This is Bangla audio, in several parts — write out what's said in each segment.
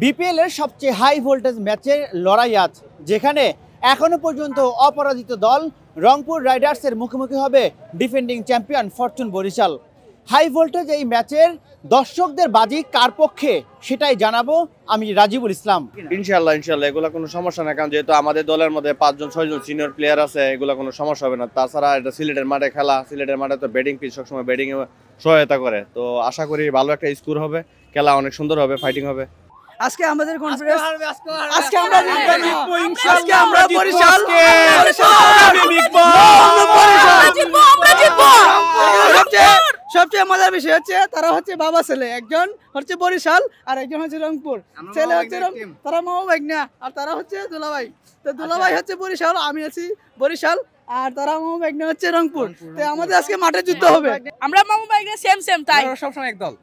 বিপিএল এর সবচেয়ে হাই ভোল্টেজ ম্যাচের লড়াই আছে, যেখানে এখনো পর্যন্ত অপরাজিত দল রংপুর রাইডার্সের মুখোমুখি হবে defending champion Fortune Barishal. High voltage এই ম্যাচের দর্শকদের বাজি কার পক্ষে সেটাই জানাবো আমি রাজিবুল ইসলাম। ইনশাল্লাহ এগুলো কোনো সমস্যা না, কারণ যেহেতু আমাদের দলের মধ্যে 5-6জন সিনিয়র প্লেয়ার আছে, এগুলো কোনো সমস্যা হবে না। তাছাড়া এটা সিলেটের মাঠে খেলা, সিলেটের মাঠে তো ব্যাটিং পিচ সবসময় ব্যাটিং এ সহায়তা করে, তো আশা করি ভালো একটা স্কোর হবে, খেলা অনেক সুন্দর হবে, ফাইটিং হবে। আজকে আমাদের কনফিডেন্স, আজকে আমরা জিতবো ইনশাআল্লাহ। আজকে আমরা বরিশাল সবচেয়ে মজার বিষয় হচ্ছে তারা হচ্ছে বাবা ছেলে, একজন হচ্ছে বরিশাল আর একজন হচ্ছে রংপুর। ছেলে হচ্ছে তারা মামা ভাগ্না আর তারা হচ্ছে দুলাভাই। তো দুলাভাই হচ্ছে বরিশাল, আমি আছি বরিশাল, আর তারা মামা ভাগ্না হচ্ছে রংপুর। তো আমাদের আজকে মাঠে যুদ্ধ হবে। আমরা মামা ভাগ্না সেম তাই সবসময় একদল।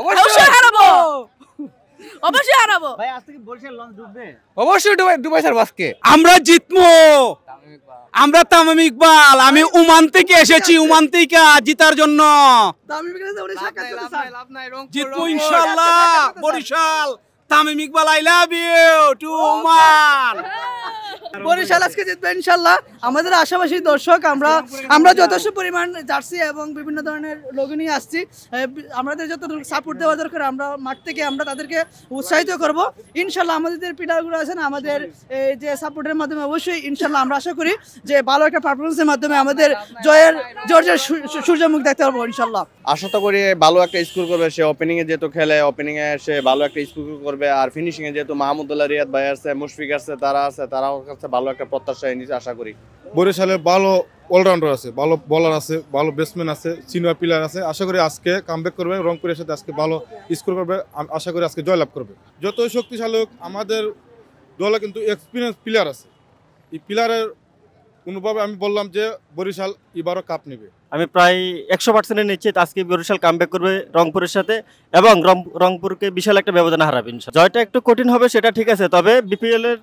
অবশ্যই হারাবো, অবশ্যই হারাবো। ভাই আজকে কি বরিশাল লঞ্চ ডুববে? অবশ্যই ডুবাই স্যার আজকে আমরা জিতবো। আমরা তামিম ইকবাল, আমি ওমান থেকে এসেছি, ওমান থেকে জিতার জন্য জিতবো ইনশাআল্লাহ। Barishal, Tamim Iqbal, I love you too Oman. Barishal আজকে জিতবে ইনশাআল্লাহ। আমাদের আশাবাসী দর্শক, আমরা যথেষ্ট পরিমাণ জার্সি এবং বিভিন্ন ধরনের লোগো নিয়ে আসছি। আমাদের যত সাপোর্ট দেওয়া দরকার আমরা মাঠ থেকে আমরা তাদেরকে উৎসাহিত করব ইনশাআল্লাহ। আমাদের যে প্লেয়ারগুলো আছেন আমাদের এই যে সাপোর্টের মাধ্যমে অবশ্যই ইনশাআল্লাহ আমরা আশা করি যে ভালো একটা পারফরমেন্সের মাধ্যমে আমাদের জয়ের সূর্যমুখ দেখতে পারবো ইনশাআল্লাহ। আশা তো করি ভালো একটা স্কোর করবে সে। ওপেনিং এ যেহেতু খেলে, ওপেনিং এ সে ভালো একটা স্কোর করবে, আর ফিনিশিং এ যেহেতু মাহমুদুল্লাহ রিয়াদ ভাই আছে, মুশফিক আছে, তারাও কাছে ভালো একটা প্রত্যাশা নিচ্ছে আশা করি। বরিশালে ভালো অলরাউন্ডার আছে, ভালো বোলার আছে, ভালো ব্যাটসম্যান আছে, সিনিয়র প্লেয়ার আছে। আশা করি আজকে কামব্যাক করবে, রংপুরের সাথে আজকে ভালো স্কোর করবে। আশা করি আজকে জয়লাভ করবে। যতই শক্তিশালী হোক আমাদের দলে কিন্তু এক্সপিরিয়েন্স প্লেয়ার আছে। এই প্লেয়ারের কোনোভাবে আমি বললাম যে বরিশাল এবারও কাপ নেবে। আমি প্রায় 100% নিশ্চিত আজকে বরিশাল কামব্যাক করবে রংপুরের সাথে এবং রংপুরকে বিশাল একটা ব্যবধানে হারাবে ইনশাআল্লাহ। জয়টা একটু কঠিন হবে সেটা ঠিক আছে, তবে বিপিএল এর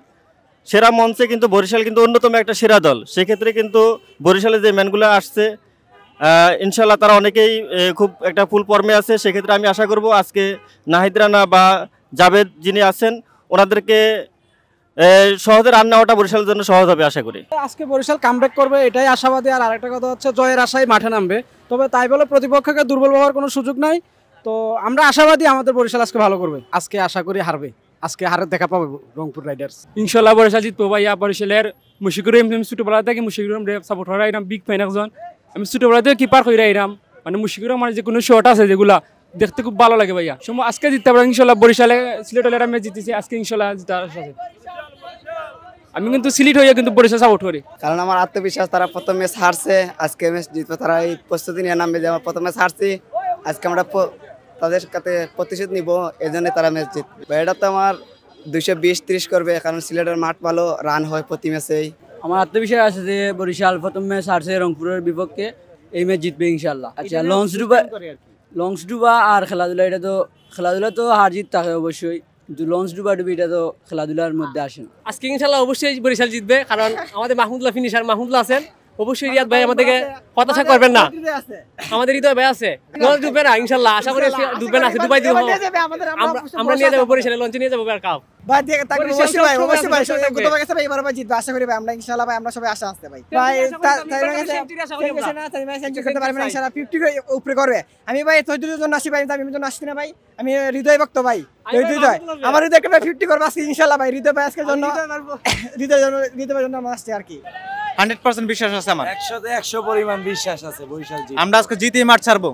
সেরা মঞ্চে কিন্তু বরিশাল কিন্তু অন্যতম একটা সেরা দল। সেক্ষেত্রে কিন্তু বরিশালে যে ম্যানগুলো আসছে ইনশাআল্লাহ তারা অনেকেই খুব একটা ফুল ফর্মে আছে। সেক্ষেত্রে আমি আশা করব আজকে নাহিদ রানা বা জাভেদ যিনি আছেন ওনাদেরকে সহজে রান নেওয়াটা বরিশালের জন্য সহজ হবে আশা করি। আজকে বরিশাল কামব্যাক করবে এটাই আশাবাদী। আর আরেকটা কথা হচ্ছে জয়ের আশায় মাঠে নামবে, তবে তাই বলে প্রতিপক্ষকে দুর্বল হওয়ার কোনো সুযোগ নাই। তো আমরা আশাবাদী আমাদের বরিশাল আজকে ভালো করবে। আজকে আশা করি হারবে, আজকে হারের দেখা পাবে রংপুর রাইডার্স। ইনশাআল্লাহ বরিশাল জিতবো ভাইয়া। বরিশালের মুশফিকুর রহিম ছোটবেলা থেকে মুশফিকুর রহিম সাপোর্ট করা এরকম বিগ ফ্যান একজন। আমি ছোটবেলা থেকে কিপার করে এরাম, মানে মুশফিকুর রহমান যে কোনো শট আছে যেগুলা দেখতে খুব ভালো লাগে ভাইয়া। সময় আজকে জিততে পারবো ইনশাআল্লাহ। বরিশালে সিলেটের ম্যাচ জিতেছি, আজকে ইনশাআল্লাহ জিতার আশা আছে। আমি কিন্তু সিলেট হয়ে কিন্তু বরিশাল সাপোর্ট করি, কারণ আমার আত্মবিশ্বাস। তারা প্রথম ম্যাচ হারছে, আজকে ম্যাচ জিতবে। তারা এই প্রস্তুতি নিয়ে নামবে যে আমরা প্রথম ম্যাচ হারছি, আজকে আমরা তাদের কাছে প্রতিশোধ নিব, এই জন্য তারা ম্যাচ জিতবে। এটা তো আমার 220-30 করবে, কারণ সিলেটের মাঠ ভালো, রান হয় প্রতি ম্যাচেই। আমার আত্মবিশ্বাস আছে যে বরিশাল প্রথম ম্যাচ হারছে রংপুরের বিপক্ষে, এই ম্যাচ জিতবে ইনশাআল্লাহ। আচ্ছা লঞ্চ ডুবা আর খেলাধুলা তো হার জিত থাকে অবশ্যই, কিন্তু লঞ্চ ডুবা এটা তো খেলাধুলার মধ্যে আসে না। আজকে ইনশাআল্লাহ অবশ্যই বরিশাল জিতবে, কারণ আমাদের মাহমুদুল্লাহ ফিনিশার মাহমুদুল্লাহ আছেন। অবশ্যই রিয়াদ ভাই আমাদেরকে হতাশা করবেন না, আমাদের হৃদয় ভাই আছে। লঞ্চ ডুববে না ইনশাআল্লাহ, আশা করি ডুববে না, ডুবাই দিব। আমরা নিয়ে যাবো বরিশালে, লঞ্চে নিয়ে যাবো কাপ। আমি ভাই তৈরির জন্য আসি ভাই, আমি জন্য আসছি না ভাই, আমি হৃদয় ভক্ত ভাই। আমার হৃদয় 50 করবো আজকে ইনশাআল্লাহ ভাই। হৃদয় ভাই আজকের জন্য হৃদয়ের জন্য আমরা আসছি আর কি। 100% বিশ্বাস আছে আমার, 100 পরিমাণ বিশ্বাস আছে বরিশাল আমরা আজকে জিতেই মাঠ ছাড়বো।